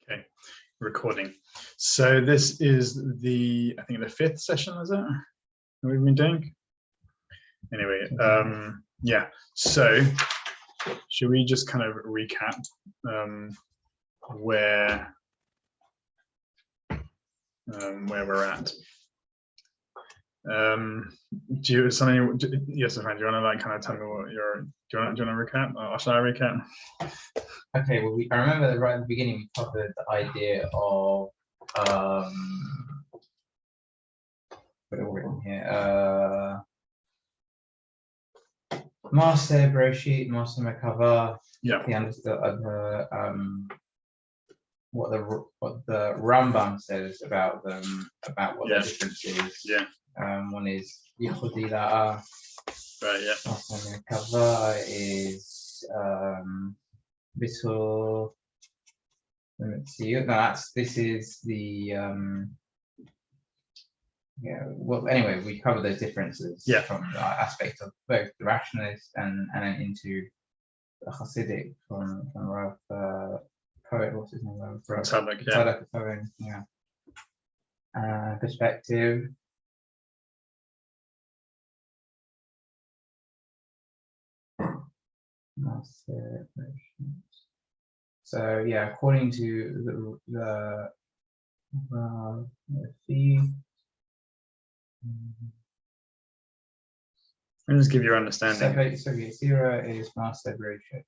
Okay, recording. So this is I think the fifth session, is it? That we've been doing? Anyway, yeah. So should we just kind of recap where we're at? Do you something? Yes, friend. Do you want to like kind of tell me what you're? Do you want to recap? Or shall I recap? Okay. Well, I remember that right at the beginning we covered the idea of put it all written here. Master Bereshit, Master Merkava. Yeah. He understood what the Rambam says about them, about what the difference is. Yeah. One is Yichudi La'ah. Right. Yeah. Master Merkava is Bitul. Let's see. No, this is the yeah. Well, anyway, we cover those differences from the aspect of both the rationalist and then into the Hasidic from Rav poet. What's his name? Rav Tzadok, yeah. Perspective. So yeah, according to the Let me just give you your understanding. Sefer Yetzirah is Master Bereshit.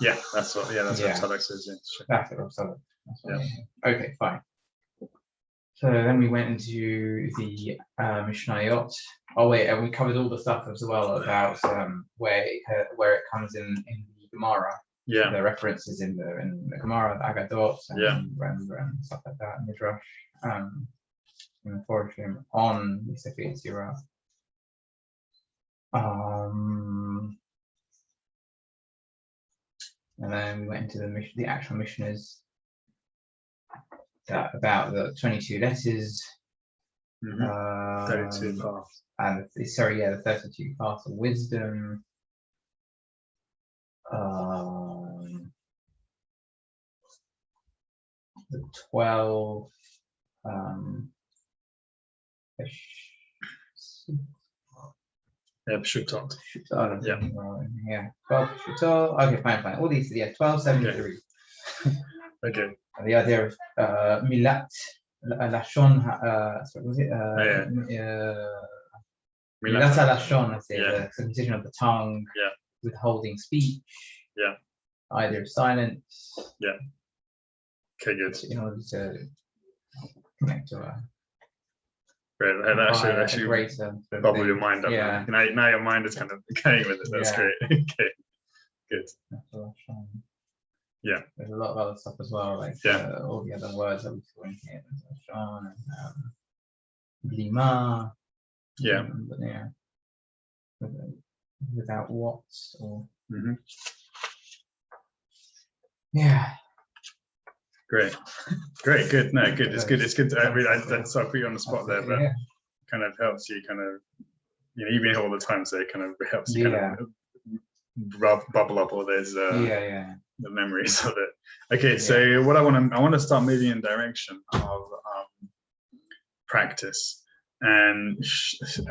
Yeah, that's what. Yeah, that's what Tzadok says. Yeah, that's what Tzadok. Okay, fine. So then we went into the Mishnayot. Oh wait, and we covered all the stuff as well about where it comes in the Gemara. Yeah. The references in the Gemara, the Agadot, and stuff like that, Midrash, in the Foreshim on the Sefer Yetzirah. And then we went into the actual Mishnahs about the 22 letters. 32 paths. And the 32 paths of wisdom. The 12 Pshutot. Yeah. 12 Pshutot. Okay, fine. All these, 1273. Okay. The idea of Milat Lashon. What was it? Milat Lashon. I say the circumcision of the tongue. Yeah. Withholding speech. Yeah. Idea of silence. Yeah. Okay, good. In order to connect to a that actually greater bubble your mind up. Yeah. Now your mind is kind of going with it. That's great. Okay. Good. Yeah. There's a lot of other stuff as well, like all the other words that we saw in here. Lashon and Blima. Yeah. But yeah. Without what or yeah. Great, good. No, good. It's good. It's good. So I put you on the spot there, but kind of helps you kind of, you've been here all the time, so it kind of helps you kind of bubble up all those the memories of it. Okay, so what I want to start moving in direction of practice and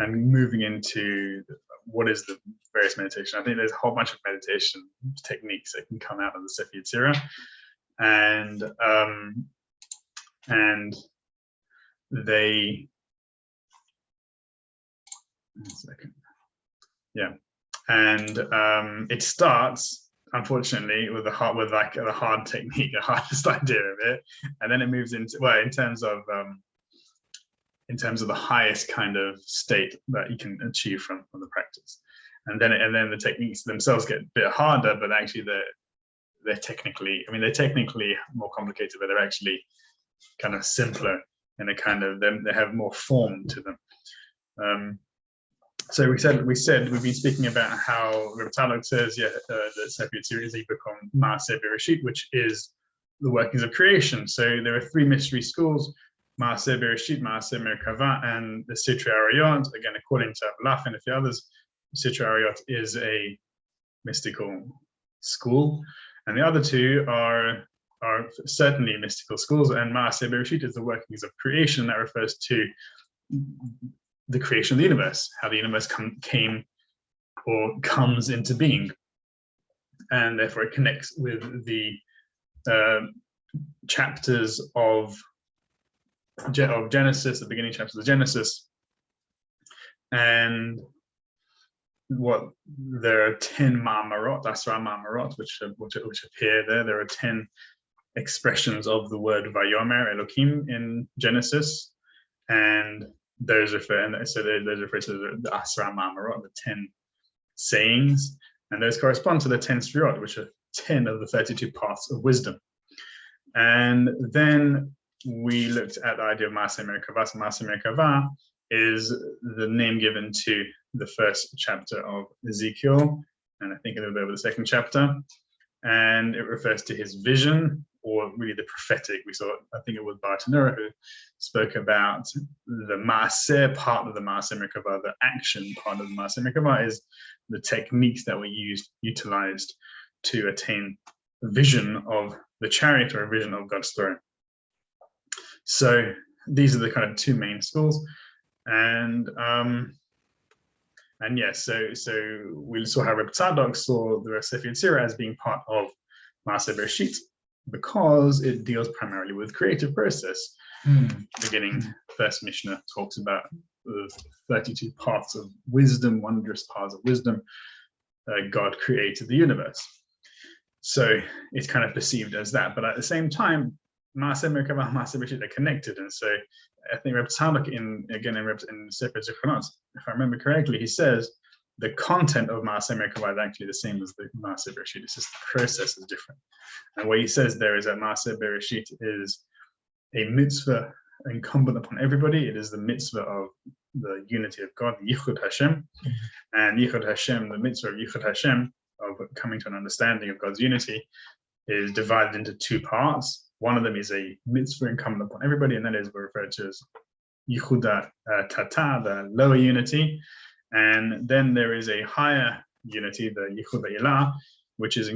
moving into what is the various meditation. I think there's a whole bunch of meditation techniques that can come out of the Sefer Yetzirah. And they it starts, unfortunately, with the hard technique, the hardest idea of it, and then it moves into in terms of the highest kind of state that you can achieve from the practice, and then the techniques themselves get a bit harder, but actually they're technically more complicated, but they're actually kind of simpler, and they have more form to them. So we've been speaking about how Rav Tzadok says, the Sefer Yetzirah is a book on Maaseh Bereshit, which is the workings of creation. So there are three mystery schools: Maaseh Bereshit, Maaseh Merkava, and the Sitra Arayot. Again, according to Lach and a few others, Sitra Arayot is a mystical school. And the other two are are certainly mystical schools, and Maaseh Bereshit is the workings of creation. That refers to the creation of the universe, how the universe came or comes into being, and therefore it connects with the chapters of Genesis, the beginning chapters of Genesis, and what there are 10 ma'amarot, Asra ma'amarot, which appear there. There are 10 expressions of the word Vayomer Elohim in Genesis, and those refer to the Asra ma'amarot, the 10 sayings, and those correspond to the 10 sfirot, which are 10 of the 32 paths of wisdom. And then we looked at the idea of Maaseh Merkavah. So Maaseh Merkavah is the name given to the first chapter of Ezekiel, and I think a little bit over the second chapter, and it refers to his vision, or really the prophetic. We saw, I think it was Bartanura who spoke about the Maaseh part of the Maaseh Merkavah, the action part of the Maaseh Merkavah is the techniques that were utilized to attain a vision of the chariot, or a vision of God's throne. So these are the kind of two main schools, and yes, so we saw how Reb Tzadok saw the Sefer Yetzirah as being part of Maaseh Bereshit, because it deals primarily with creative process. Beginning, first Mishnah talks about the 32 paths of wisdom, wondrous paths of wisdom. God created the universe. So it's kind of perceived as that. But at the same time, Maaseh Merkavah and Maaseh Bereshit are connected. And so I think Reb Tzadok in Sefer Yetzirah, if I remember correctly, he says the content of Maaseh Merkavah is actually the same as the Maaseh Bereshit. It's just the process is different. And what he says there is that Maaseh Bereshit is a mitzvah incumbent upon everybody. It is the mitzvah of the unity of God, the Yichud Hashem. And Yichud Hashem, the mitzvah of Yichud Hashem, of coming to an understanding of God's unity, is divided into two parts. One of them is a mitzvah incumbent upon everybody, and that is referred to as Yichuda Tata, the lower unity. And then there is a higher unity, the Yichuda Ilah, which is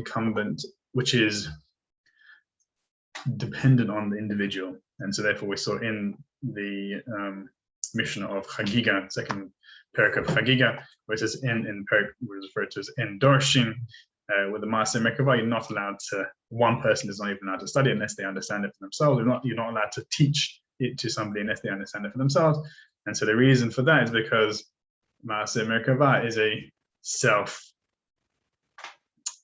dependent on the individual. And so therefore we saw in the Mishnah of Chagiga, second parak of Chagiga, where it says in parak, which is referred to as in Dorshin, with the Maaseh Merkavah, you're not allowed to, one person is not even allowed to study unless they understand it for themselves. You're not allowed to teach it to somebody unless they understand it for themselves. And so the reason for that is because Maaseh Merkavah is a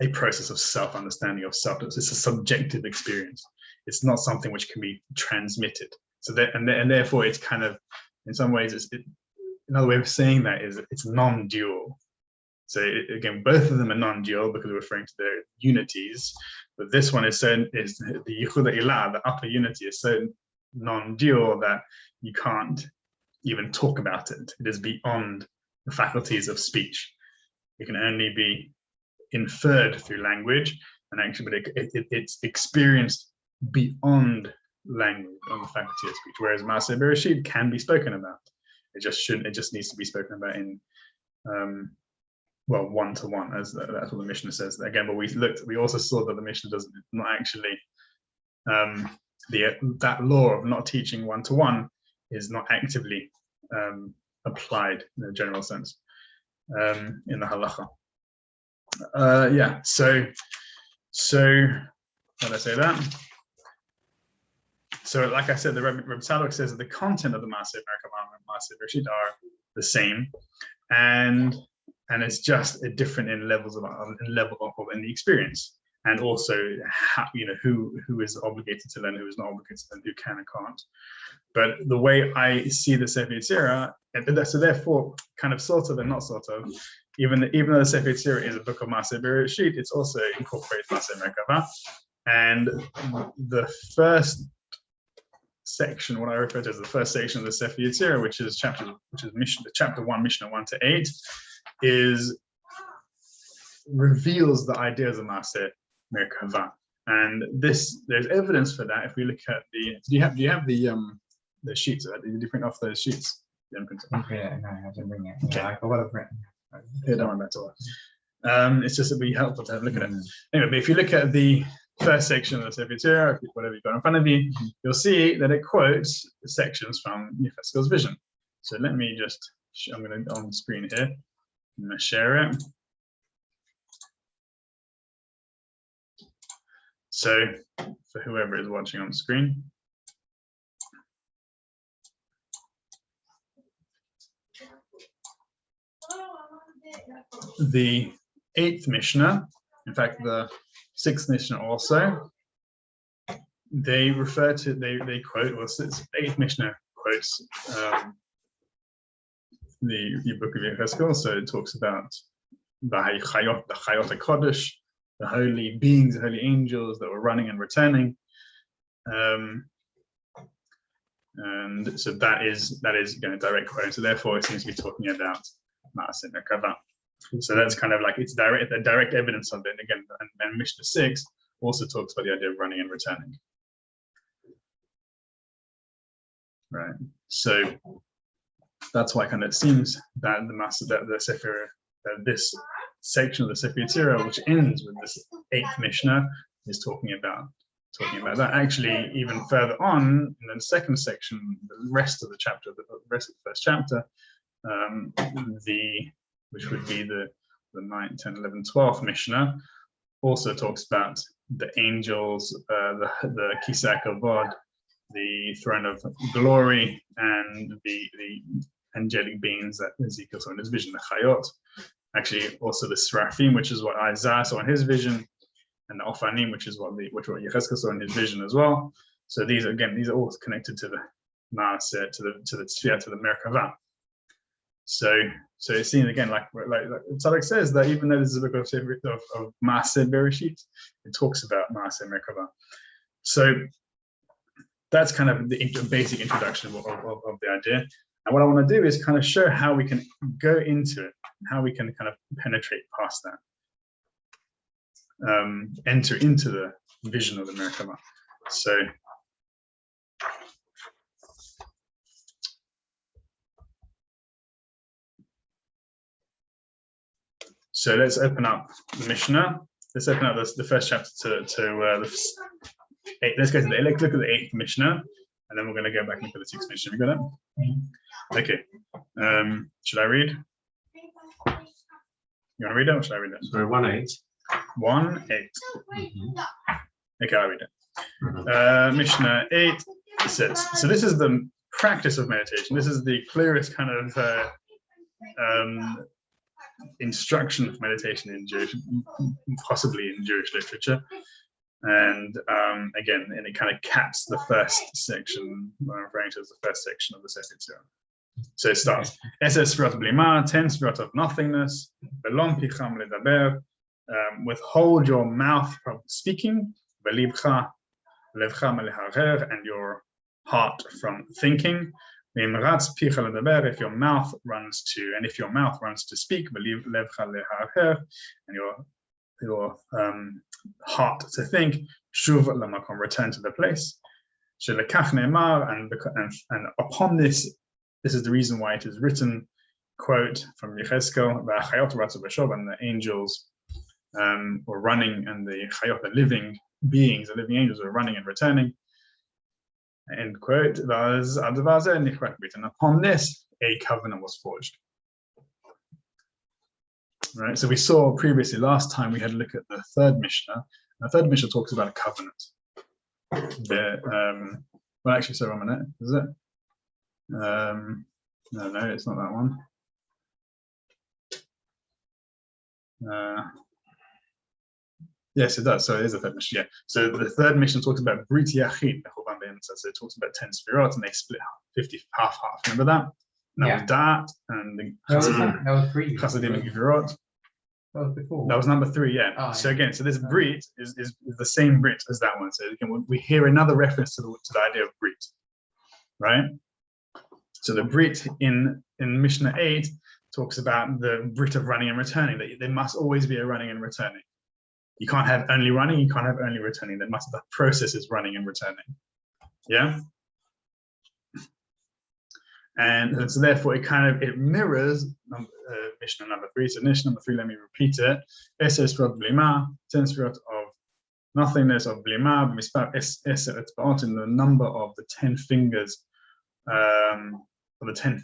process of self-understanding of self. It's a subjective experience. It's not something which can be transmitted. So that, and therefore it's kind of, in some ways, another way of saying that is it's non-dual. So again, both of them are non-dual because we're referring to their unities, but this one is the Yichuda Ilah, the upper unity, is so non-dual that you can't even talk about it. It is beyond the faculties of speech. It can only be inferred through language, and actually, but it's experienced beyond language, on the faculty of speech. Whereas Maaseh Bereshit can be spoken about. It just needs to be spoken about in one-to-one, as that's what the Mishnah says. Again, but we also saw that the Mishnah does not actually that law of not teaching one-to-one is not actively applied in a general sense in the halacha. So how did I say that? So like I said, the Reb Tzadok says that the content of the Maaseh Merkavah and Maaseh Bereshit are the same, and it's just different in levels of in the experience, and also how, who is obligated to learn, who is not obligated to learn, who can and can't. But the way I see the Sefer Yetzirah, so therefore, kind of sort of and not sort of, even though the Sefer Yetzirah is a book of Maaseh Bereshit, it's also incorporates Maaseh Merkavah, and the first section, what I refer to as the first section of the Sefer Yetzirah, which is chapter 1, Mishnah 1 to 8, reveals the ideas of Maaseh Merkavah, and there's evidence for that. If we look at do you have the sheets? Did you print off those sheets? Yeah, no, I didn't bring it. Okay. Yeah, I would have written. Yeah, don't worry about it. It's just it'd be helpful to have a look at it. Anyway, but if you look at the first section of the Sefer Yetzirah, whatever you've got in front of you, you'll see that it quotes sections from Yechezkel's vision. So let me just, I'm going to on the screen here, I'm going to share it. So for whoever is watching on the screen, the 8th Mishnah, in fact the 6th Mishnah also, they refer to, they quote, well, 8th Mishnah quotes the book of Yechezkel, so it talks about the Chayot HaKodesh, the holy beings, the holy angels that were running and returning, and so that is a direct quote. So therefore, it seems to be talking about Ma'aseh Merkava. So that's kind of like it's direct evidence of it. Again, and Mishnah 6 also talks about the idea of running and returning. Right. So that's why kind of it seems that the Sefer, this section of the Sefer Yetzirah, which ends with this 8th Mishnah, is talking about that. Actually, even further on in the second section, the rest of the chapter, the rest of the first chapter, which would be the 9th, 10th, 11th, 12th Mishnah, also talks about the angels, the Kisei Kavod, the throne of glory, and the angelic beings that Ezekiel saw in his vision, the Chayot. Actually, also the Seraphim, which is what Isaiah saw in his vision, and the Ophanim, which is what Yechezkel saw in his vision as well. So these are all connected to the Maaseh, to the Tzfiyah, to the Merkava. So it seems again, like Tzadok says, that even though this is a book of Maaseh Bereshit, it talks about Maaseh Merkava. So that's kind of the basic introduction of the idea. And what I want to do is kind of show how we can go into it, how we can kind of penetrate past that, enter into the vision of the Merkava. So let's open up the Mishnah. Let's open up the first chapter let's go to let's look at the 8th Mishnah, and then we're going to go back and look at the 6th Mishnah. You got it? Okay. Should I read? You want to read it, or should I read it? Sorry, 1-8. 1-8. Okay, I'll read it. Mishnah 8 says, so this is the practice of meditation. This is the clearest kind of instruction of meditation in Jewish, possibly in Jewish literature. And again, and it kind of caps the first section, what I'm referring to as the first section of the Sefer Yetzirah. So it starts, 10 Sefirot of nothingness, withhold your mouth from speaking, and your heart from thinking. If your mouth runs to speak, and your heart to think, return to the place. And upon this is the reason why it is written, quote from Yechezkel, and the angels were running, and the Chayot, the living beings, the living angels were running and returning. End quote. And upon this, a covenant was forged. Right. So we saw previously, last time we had a look at the 3rd Mishnah. The 3rd Mishnah talks about a covenant. Well, actually, sorry, 1 minute. Is it? No, it's not that one. Yes, it does. So it is a 3rd Mishnah. Yeah. So the 3rd Mishnah talks about Brit Yachid. So it talks about 10 Sefirot, and they split half. Remember that? And that was Dat and the Chasadim and Gevurot. That was before. That was number 3, yeah. Oh, so again, so this Brit is the same Brit as that one. So again, we hear another reference to the idea of Brit, right? So the Brit in Mishnah 8 talks about the Brit of running and returning. That there must always be a running and returning. You can't have only running. You can't have only returning. The process is running and returning. Yeah. And so therefore it mirrors Mishnah number 3. So Mishnah number 3, let me repeat it. 10 Sefirot of nothingness of blima, in the number of the 10 fingers, and the 10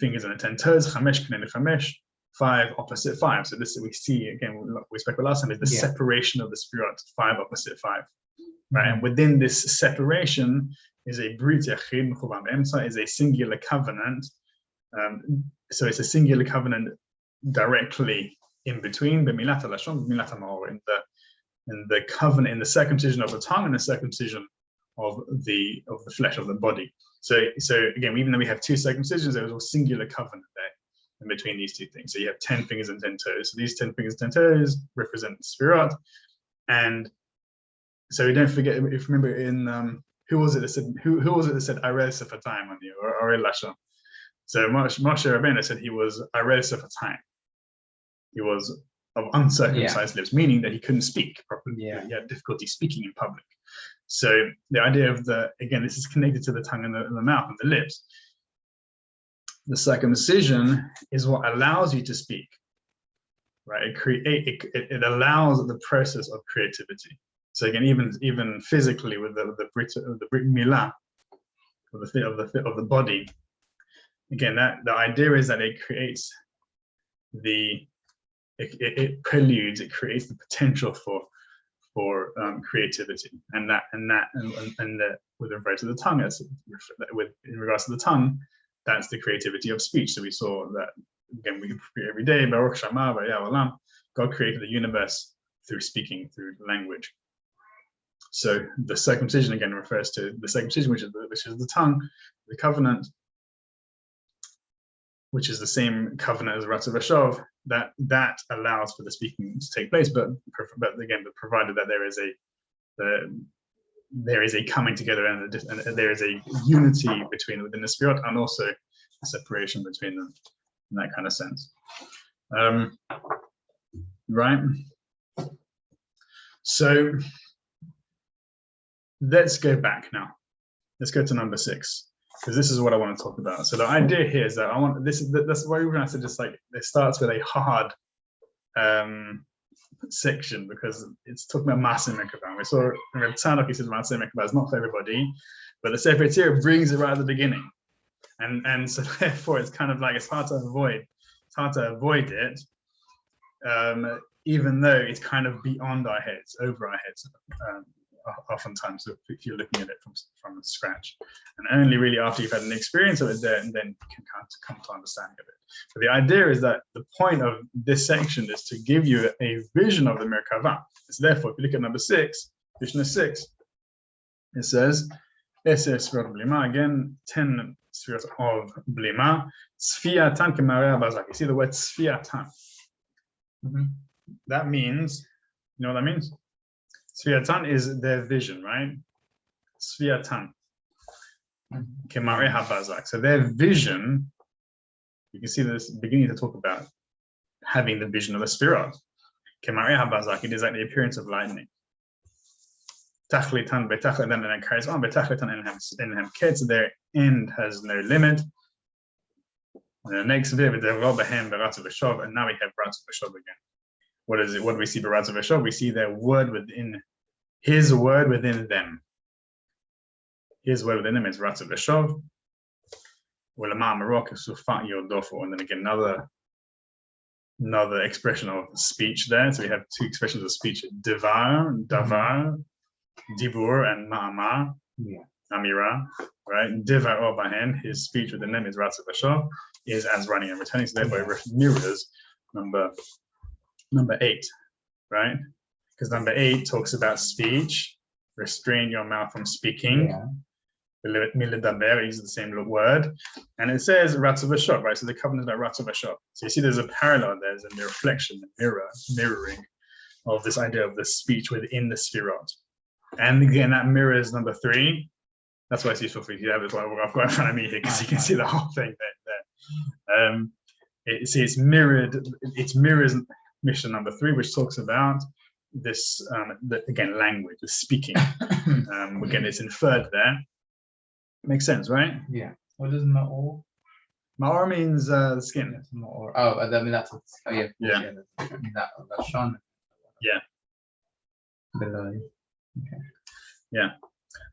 toes, chamesh k'nei chamesh, 5 opposite 5. So this we see again, we spoke about last time, is the separation of the Sefirot, 5 opposite 5. Right, and within this separation is a brit yachid mechuvan be'emtza, is a singular covenant. So it's a singular covenant directly in between the milat halashon, milat hamor, in the covenant, in the circumcision of the tongue and the circumcision of the flesh of the body. So again, even though we have 2 circumcisions, there was a singular covenant there in between these 2 things. So you have 10 fingers and 10 toes. So these 10 fingers, 10 toes represent the Sefirot, and so we don't forget. If you remember in who was it that said Arel Sefer Time on you, or Arel Lashon? So Moshe Rabbeinu said he was Arel Sefer Time. He was of uncircumcised lips, meaning that he couldn't speak properly. He had difficulty speaking in public. So the idea of again, this is connected to the tongue and the mouth and the lips. The circumcision is what allows you to speak, right? It allows the process of creativity. So again, even physically with the brit milah of the body, again, that the idea is that it creates it preludes, it creates the potential for creativity, and with regard to the tongue, in regards to the tongue, that's the creativity of speech. So we saw that again, we pray every day, Baruch Shama V'Ya'olam, God created the universe through speaking, through language. So the circumcision again refers to the circumcision, which is the tongue, the covenant, which is the same covenant as Ratzav Vashov, that allows for the speaking to take place, but again, provided that there is a coming together and there is a unity within the Sefirot, and also a separation between them in that kind of sense. Right? So let's go back now. Let's go to number 6, because this is what I want to talk about. So the idea here is that that's why we're going to just like, it starts with a hard section, because it's talking about Maaseh Merkavah. We saw in Reb Tzadok, he says Maaseh Merkavah is not for everybody, but the Sefer Yetzirah brings it right at the beginning, and so therefore it's kind of like it's hard to avoid it, even though it's kind of beyond our heads, over our heads, oftentimes if you're looking at it from scratch, and only really after you've had an experience of it there, and then you can come to understanding of it. But the idea is that the point of this section is to give you a vision of the Merkavah. So therefore, if you look at number 6, Mishnah 6, it says, Sefirot Blima, again, 10 Sefirot of Blima, Tzfiyatan Kemareh Bazak. You see the word Tzfiyatan. That means, you know what that means? Tzfiyatan is their vision, right? Tzfiyatan. Kemareh Bazak. So their vision, you can see this beginning to talk about having the vision of a Sefirot. Kemareh Bazak, it is like the appearance of lightning. Tachlitan betachlitan, then it carries on. Betachlitan enhem ketz, their end has no limit. And the next bit with the robahem beratzav v'shov, and now we have beratzav v'shov again. What is it? What do we see beratzav v'shov? We see their word within, his word within them. His word within them is beratzav v'shov. Ulama marok sufat yodofo, and then again another expression of speech there. So we have 2 expressions of speech: davar, dibur, and ma'amar, amira, right? Divar obahen, his speech within them is ratzav v'shov, is as running and returning. So therefore it mirrors number 8, right? Because number 8 talks about speech, restrain your mouth from speaking. Miledaber uses the same word, and it says ratzav v'shov, right? So the covenant is about ratzav v'shov. So you see, there's a parallel. There's a reflection, mirroring of this idea of the speech within the Sefirot. And again, that mirrors number 3. That's why it's useful for you to have it. I've got it in front of me here, because you can see the whole thing there. It mirrors Mishnah number 3, which talks about this again, language, the speaking. Again, it's inferred there. Makes sense, right? Yeah. What does ma'or? Ma'or means skin. That's ma'or. Oh, I mean that's. Oh yeah. Yeah. That Lashon. Yeah. Below. Okay. Yeah.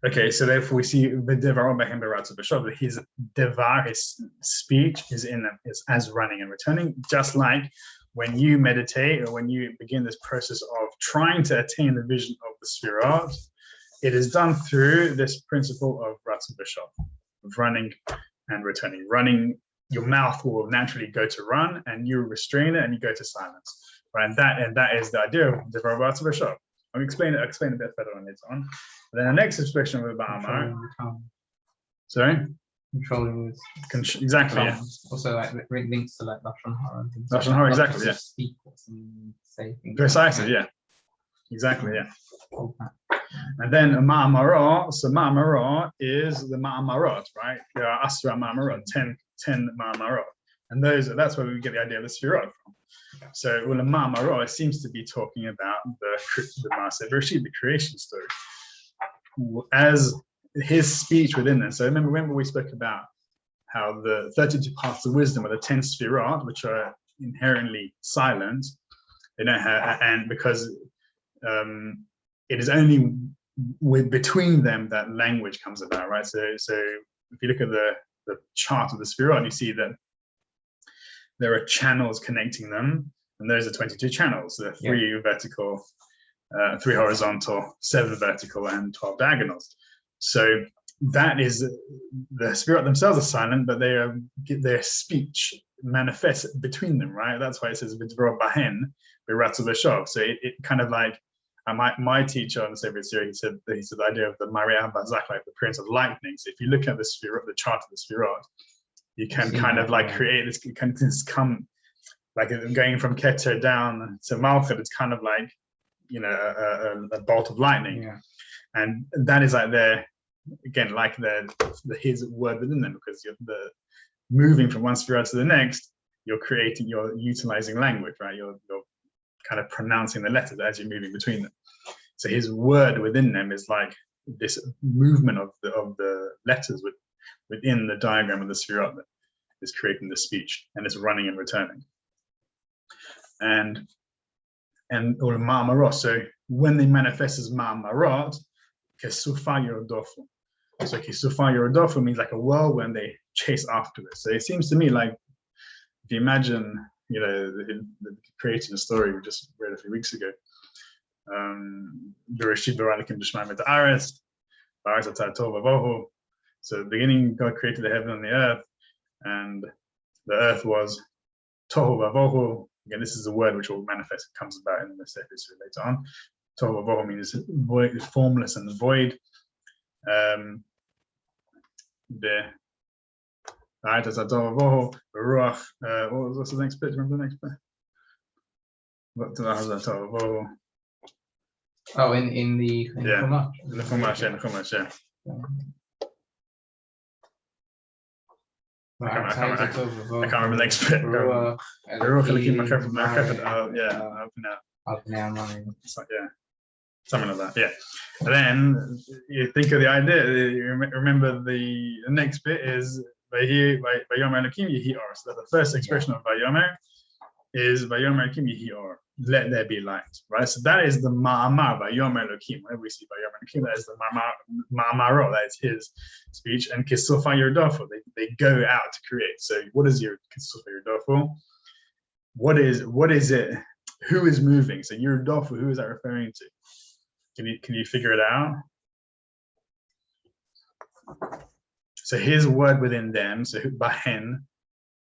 Okay, so therefore we see the devar behem beratzu b'shov, his devar, his speech is as running and returning, just like when you meditate or when you begin this process of trying to attain the vision of the Sfirot, it is done through this principle of ratzu b'shov, of running and returning. Running, your mouth will naturally go to run, and you restrain it and you go to silence. Right? And that is the idea of devar ratzu b'shov. I'll explain it a bit further on later on. Then the next expression of the Ba'amar. Sorry? Controlling with exactly, yeah. Also like links to like Lashon Hara and things. Lashon Hara, exactly, yeah. Speak and say things. Precisely, yeah. Exactly, yeah. And then a Ma'amara, so Ma'amara is the Ma'amarot, right? There are Asra Ma'amarot, 10 Ma'amarot. And that's where we get the idea of the Sfirot from. So, well, a Ma'amara seems to be talking about the Maaseh Bereshit, the creation story, as his speech within it. So remember we spoke about how the 32 parts of wisdom are the 10 Sfirot, which are inherently silent. They don't have, and because it is only between them that language comes about, right? So if you look at the chart of the Sfirot, you see that there are channels connecting them, and those are 22 channels. There are 3 vertical, 3 horizontal, 7 vertical, and 12 diagonals. So that is, the Sfirot themselves are silent, but their speech manifests between them, right? That's why it says v'dvaro bahen beratzu b'shov. So it kind of like, my teacher on the Sefer Yetzirah, he said the idea of the Maria Bazak, like the appearance of lightning. So if you look at the Sfirot, the chart of the Sfirot, you can kind of like create this, kind of this come, like going from Keter down to Malchut, it's kind of like, you know, a bolt of lightning. Yeah. And that is like again, like his word within them, because you're moving from one Sfirah to the next, you're utilizing language, right? You're kind of pronouncing the letters as you're moving between them. So his word within them is like this movement of the letters within the diagram of the Sfirot that is creating the speech, and it's running and returning. And or Ma'amarot, so when they manifest as Ma'amarot, Kesufa Yorodofu. So Kesufa Yorodofu means like a whirlwind, they chase after it. So it seems to me like, if you imagine, you know, creating a story we just read a few weeks ago. So at the beginning, God created the heaven and the earth, and the earth was tohu vavohu. Again, this is a word which will manifest, comes about in the Sefer Yetzirah later on. Tohu vavohu means void, formless and void. What's the next bit? Remember the next bit? Oh, in the Chumash. In the Chumash, yeah. I can't remember the next bit. Something like that, yeah. And then you think of the idea, you remember the next bit is Vayomer Elokim Yehi Or. So the first expression of Vayomer is Vayomer Elokim Yehi Or. Let there be light, right? So that is the Ma'amar, Vayomer Elokim. Whenever we see Vayomer Elokim, that is the Ma'amaro, that is his speech. And Kesufa Yordofo, they go out to create. So what is your Kesufa Yordofo? What is it? Who is moving? So Yordofo, who is that referring to? Can you figure it out? So his word within them, so Bahen,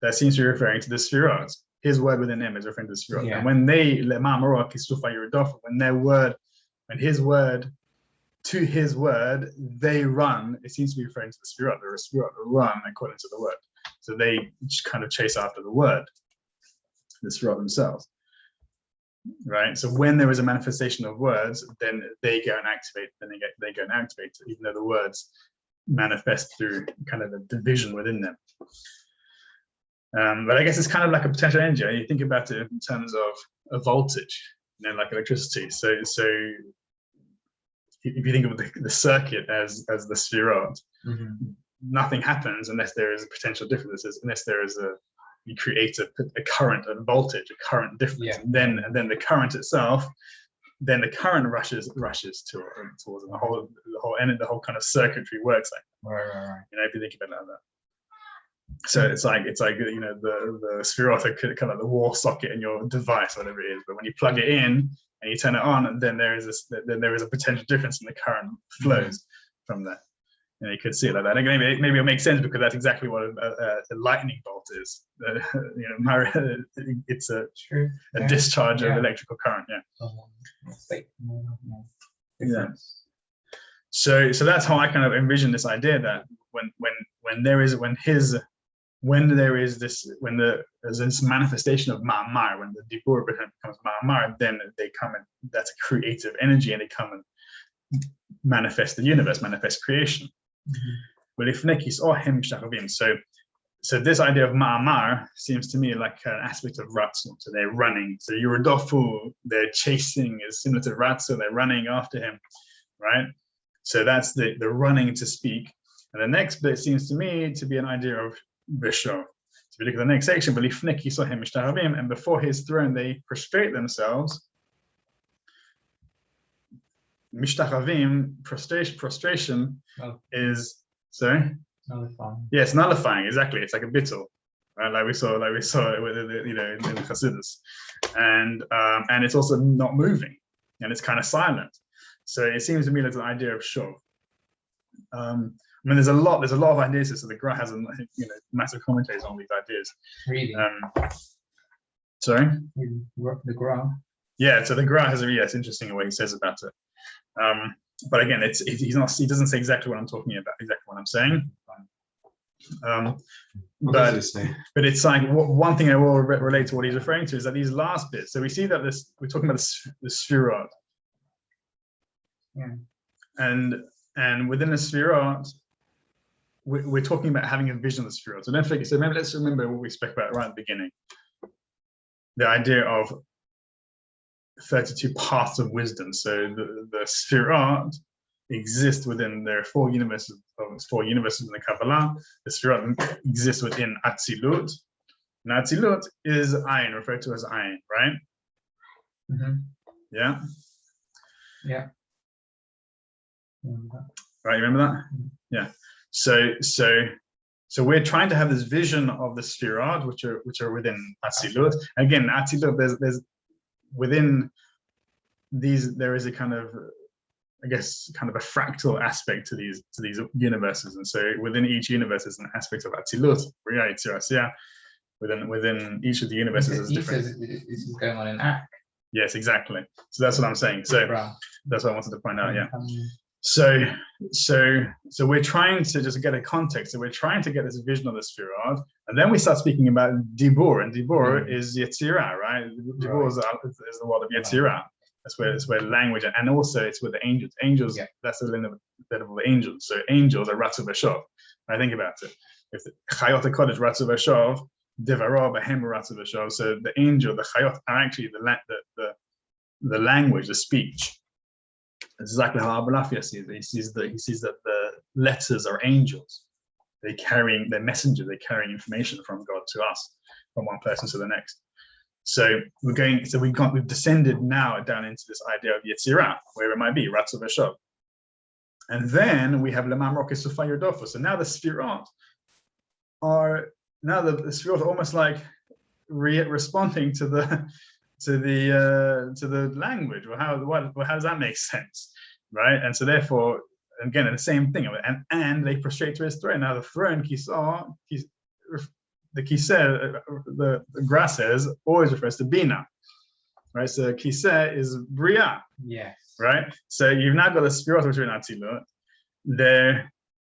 that seems to be referring to the Sfirot. His word within them is referring to the Sfirot. Yeah. And when they when his word to his word, they run, it seems to be referring to the Sfirot. They're a Sfirot that run according to the word. So they just kind of chase after the word, the Sfirot themselves. Right, so when there is a manifestation of words, then they go and activate. Then they go and activate it, even though the words manifest through kind of a division within them. But I guess it's kind of like a potential energy. You think about it in terms of a voltage, you know, like electricity. So if you think of the circuit as the Sfirot, nothing happens unless there is a potential differences, unless there is you create a current, a voltage, a current difference, and then the current itself then the current rushes towards it. The whole kind of circuitry works like that. Right. If you think about it like that. So it's like the spherot are kind of the wall socket in your device, whatever it is. But when you plug it in and you turn it on, then there is a potential difference in the current flows from that. You could see it like that. And maybe it makes sense because that's exactly what a lightning bolt is. It's a discharge of electrical current. Yeah. So that's how I kind of envision this idea that there's this manifestation of ma'amar, when the dibur becomes ma'amar, then they come and that's a creative energy, and they come and manifest the universe, manifest creation. So this idea of ma'amar seems to me like an aspect of ratzon. So they're running. So yuradofu, they're chasing, is similar to ratzon. They're running after him, right? So that's the running to speak. And the next bit seems to me to be an idea of bishor. So if you look at the next section, and before his throne they prostrate themselves. Mishtachavim, prostration is nullifying. Yes, nullifying, exactly. It's like a bittul, right? Like we saw it with in Chassidus, and it's also not moving, and it's kind of silent. So it seems to me like an idea of shov. There's a lot of ideas. So the Gra has massive commentaries on these ideas. Really? Sorry? The Gra? Yeah, so the Gra has it's interesting what he says about it. But again, he doesn't say exactly what I'm talking about, exactly what I'm saying. But it's like one thing I will relate to what he's referring to is that these last bits. So we see that we're talking about the sphirot. Yeah. And within the sphirot, we're talking about having a vision of the sphirot. So don't forget. So let's remember what we spoke about right at the beginning. The idea of 32 paths of wisdom. So the sphirot exist within there are four universes in the Kabbalah. The sphirot exists within Atzilut. And Atzilut is Ayin, referred to as Ayin, right? Mm-hmm. Yeah. Yeah. Right, you remember that? Yeah. So we're trying to have this vision of the sphirot, which are within Atzilut. Again, Atzilut, there's within these there is a kind of a fractal aspect to these universes, and so within each universe is an aspect of Atzilut, Yetzirah. Within each of the universes is different. This is going on in Ak. Yes, exactly. So that's what I'm saying. So that's what I wanted to point out. Yeah. So we're trying to just get a context. So we're trying to get this vision of the sphirot, and then we start speaking about dibur, and dibur is Yetzirah, right? Dibur is the world of Yetzirah. That's where language, and also it's with the angels. Angels, that's the level of angels. So angels are Ratzu V'Shov. I think about it. If the Chayot HaKodesh Ratzu V'Shov, Devarah B'hem Ratzu V'Shov. So the angel, the Chayot are actually the language, the speech. That's exactly how Abulafia sees it. He sees that the letters are angels. They're messengers. They're carrying information from God to us, from one person to the next. So we've descended now down into this idea of Yetzirah, where it might be Ratzu V'Shov. And then we have Lemam Roke Sufa Yerdofo. So now the Sphirot are almost like responding to the language. Well, how does that make sense, right? And so therefore, again, the same thing. And they prostrate to his throne. Now the throne, the kiseh, the Gra says, always refers to Bina, right? So kiseh is Bria. Yes. Right. So you've now got the Sphirot which are in Atzilut.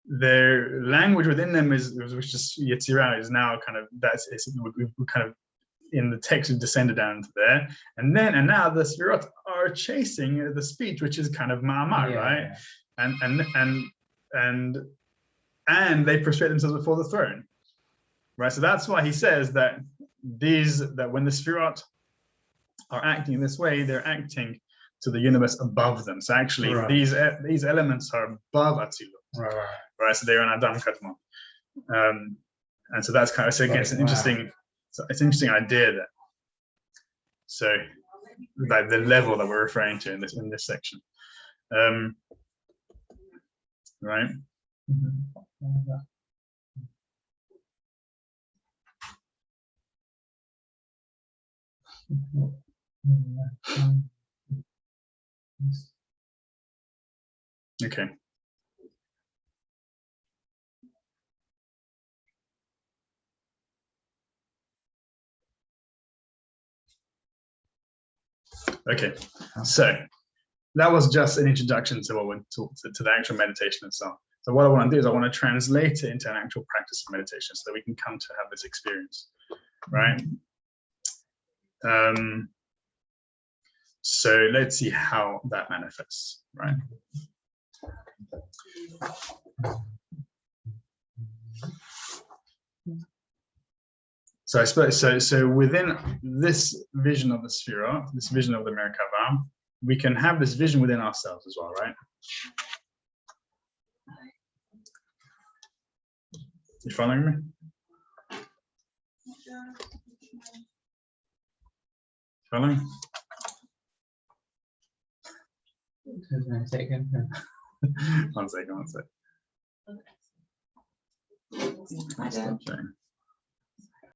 Their language within them which is Yetzirah is now kind of we kind of in the text we've descended down to there, and now the Sphirot are chasing the speech, which is kind of Ma'amar, right? Yeah. And they prostrate themselves before the throne. Right, so that's why he says that when the Sphirot are acting in this way, they're acting to the universe above them. So actually, these elements are above Atzilut. Right. So they're an Adam Kadmon, and so that's kind of it's an interesting idea there. So like the level that we're referring to in this section. Right. Okay. Okay, so that was just an introduction to what we talked to the actual meditation itself. So what I want to do is I want to translate it into an actual practice of meditation so that we can come to have this experience, right? So let's see how that manifests, right? So I suppose so within this vision of the Sphira, this vision of the Merkava, we can have this vision within ourselves as well, right? You following me? Following? 1 second. One second. Stop sharing.